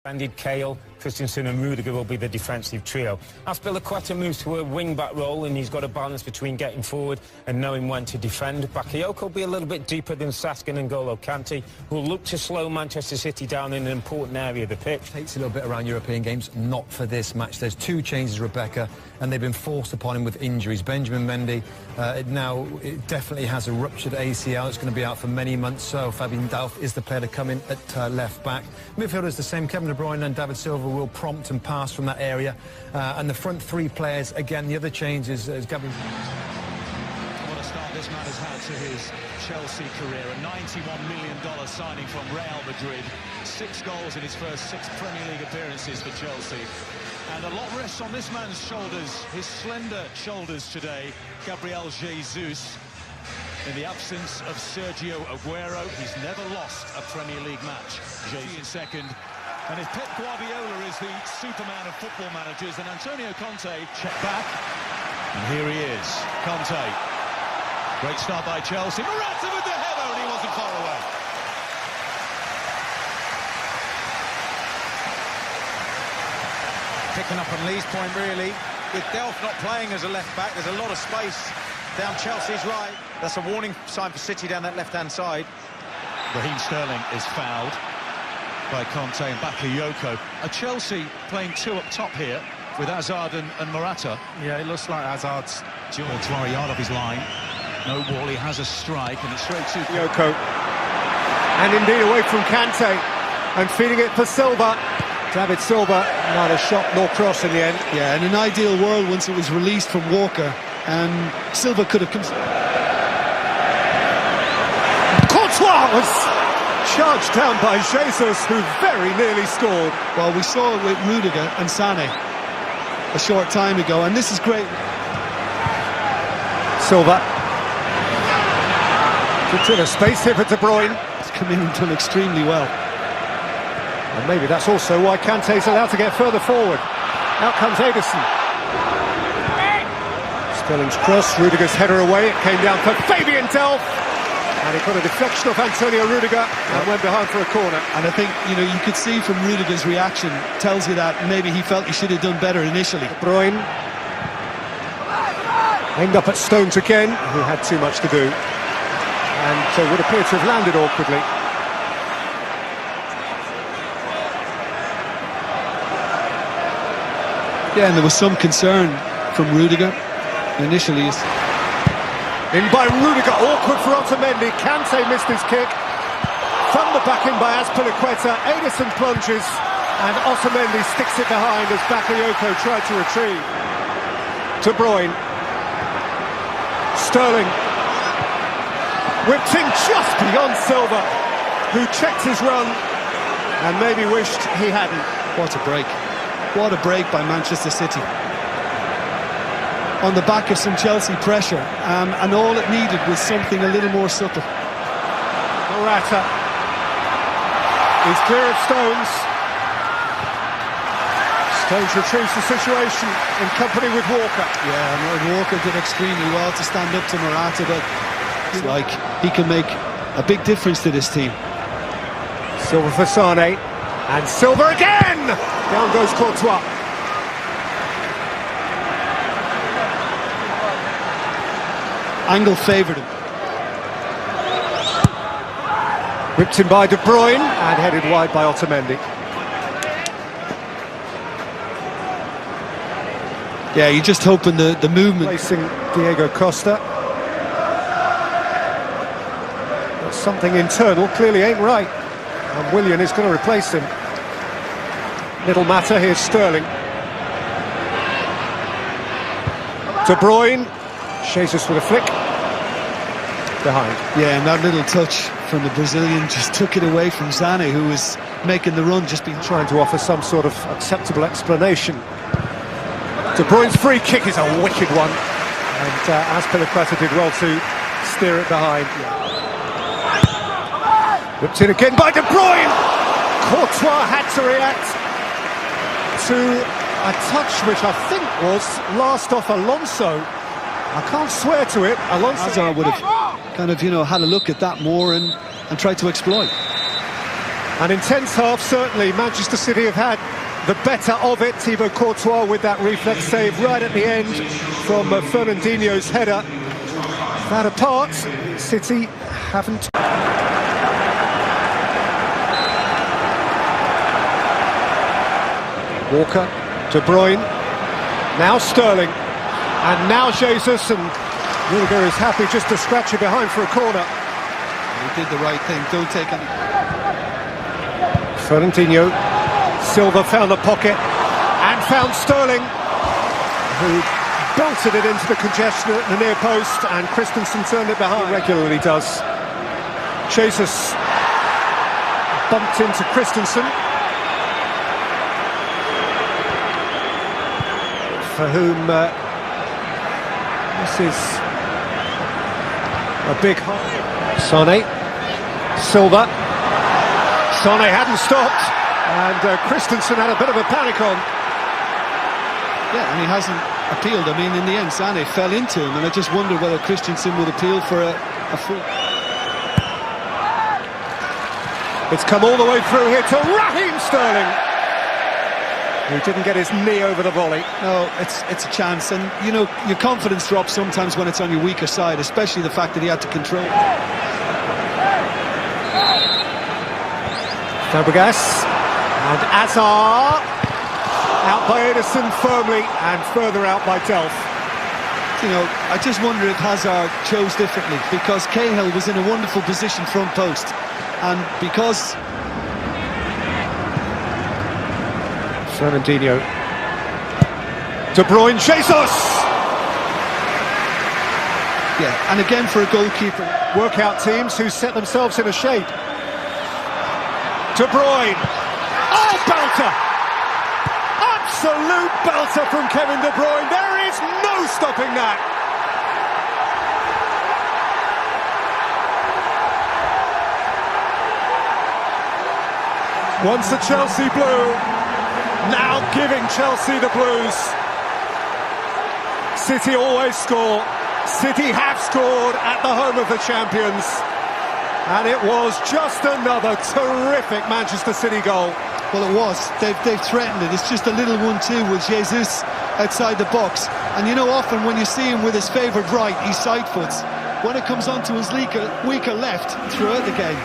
Banded Cahill, Christensen and Rudiger will be the defensive trio. Azpilicueta moves to a wing-back role and he's got a balance between getting forward and knowing when to defend. Bakayoko will be a little bit deeper than Saskin and N'Golo Kante, who will look to slow Manchester City down in an important area of the pitch. Takes a little bit around European games, not for this match. There's two changes, Rebecca, and they've been forced upon him with injuries. Benjamin Mendy it definitely has a ruptured ACL. It's going to be out for many months, so Fabian Delph is the player to come in at left-back. Midfield is the same. Kevin De Bruyne and David Silva will prompt and pass from that area. And the front three players, again, the other change is Gabriel. What a start this man has had to his Chelsea career. A $91 million signing from Real Madrid. 6 goals in his first 6 Premier League appearances for Chelsea. And a lot rests on this man's shoulders, his slender shoulders today, Gabriel Jesus. In the absence of Sergio Aguero, he's never lost a Premier League match. Jesus in second. And if Pep Guardiola is the Superman of football managers, then Antonio Conte check back. And here he is, Conte. Great start by Chelsea. Morata with the header, and he wasn't far away. Picking up on Lee's point, really. With Delph not playing as a left-back, there's a lot of space down Chelsea's right. That's a warning sign for City down that left-hand side. Raheem Sterling is fouled by Conte and Bakayoko. Are Chelsea playing 2 up top here with Hazard and Morata? Yeah, it looks like Hazard's George a yard off his line. No ball, he has a strike, and it's straight to Yoko. And indeed away from Kante. And feeding it for Silva. David Silva, neither shot nor cross in the end. Yeah, in an ideal world, once it was released from Walker, and Silva could have come. Courtois was charged down by Jesus, who very nearly scored. Well, we saw it with Rudiger and Sané a short time ago, and this is great. Silva. Bit of space here for De Bruyne. It's come in and done extremely well. And maybe that's also why Kante's allowed to get further forward. Out comes Ederson. Sterling's cross, Rudiger's header away. It came down for Fabian Delph. And he got a deflection off Antonio Rudiger and went behind for a corner. And I think, you could see from Rudiger's reaction, tells you that maybe he felt he should have done better initially. De Bruyne aimed up at Stones again, who had too much to do. And would appear to have landed awkwardly. Yeah, and there was some concern from Rudiger initially. In by Rudiger, awkward for Otamendi. Kante missed his kick. From the back in by Azpilicueta. Ederson plunges, and Otamendi sticks it behind as Bakayoko tried to retrieve. De Bruyne. Sterling. Whipped in just beyond Silva, who checked his run and maybe wished he hadn't. What a break. What a break by Manchester City. On the back of some Chelsea pressure, and all it needed was something a little more subtle. Morata is clear of Stones. Stones retrieves the situation in company with Walker. Yeah, Walker did extremely well to stand up to Morata, but it's like he can make a big difference to this team. Silva for Sané, and Silva again! Down goes Courtois. Angle favoured him. Whipped in by De Bruyne and headed wide by Otamendi. Yeah, you're just hoping the movement. Placing Diego Costa. But something internal clearly ain't right. And Willian is going to replace him. Little matter, here's Sterling. De Bruyne. Jesus with a flick. Behind. Yeah, and that little touch from the Brazilian just took it away from Sané, who was making the run just behind. Trying to offer some sort of acceptable explanation. De Bruyne's free kick is a wicked one. And Azpilicueta did well to steer it behind. Whipped in again by De Bruyne. Courtois had to react to a touch which I think was last off Alonso. I can't swear to it. Alonso Hazard would have kind of, had a look at that more and tried to exploit. An intense half, certainly. Manchester City have had the better of it. Thibaut Courtois with that reflex save right at the end from Fernandinho's header. That apart, City haven't... Walker, De Bruyne, now Sterling, and now Jesus, and Rudiger is happy just to scratch it behind for a corner. He did the right thing, don't take any... Fernandinho, Silva found the pocket, and found Sterling, who belted it into the congestion at the near post, and Christensen turned it behind. He regularly does. Jesus bumped into Christensen, for whom this is a big hole. Sane, Silva. Sane hadn't stopped, and Christensen had a bit of a panic on. Yeah, and he hasn't appealed. I mean, in the end, Sane fell into him, and I just wondered whether Christensen would appeal for a free. It's come all the way through here to Raheem Sterling, who didn't get his knee over the volley. No, it's a chance, and you know, your confidence drops sometimes when it's on your weaker side, especially the fact that he had to control. Fabregas and Azar, out by Ederson firmly, and further out by Delph. You know, I just wonder if Hazard chose differently, because Cahill was in a wonderful position front post, and because... Fernandinho, De Bruyne, Jesus! Yeah, and again for a goalkeeper. Workout teams who set themselves in a shape. De Bruyne, oh, belter! Absolute belter from Kevin De Bruyne, there is no stopping that! Once the Chelsea blue, now giving Chelsea the blues. City always score. City have scored at the home of the champions. And it was just another terrific Manchester City goal. Well, it was. They've threatened it. It's just a little 1-2 with Jesus outside the box. And you know, often when you see him with his favoured right, he side foots. When it comes onto his weaker left throughout the game,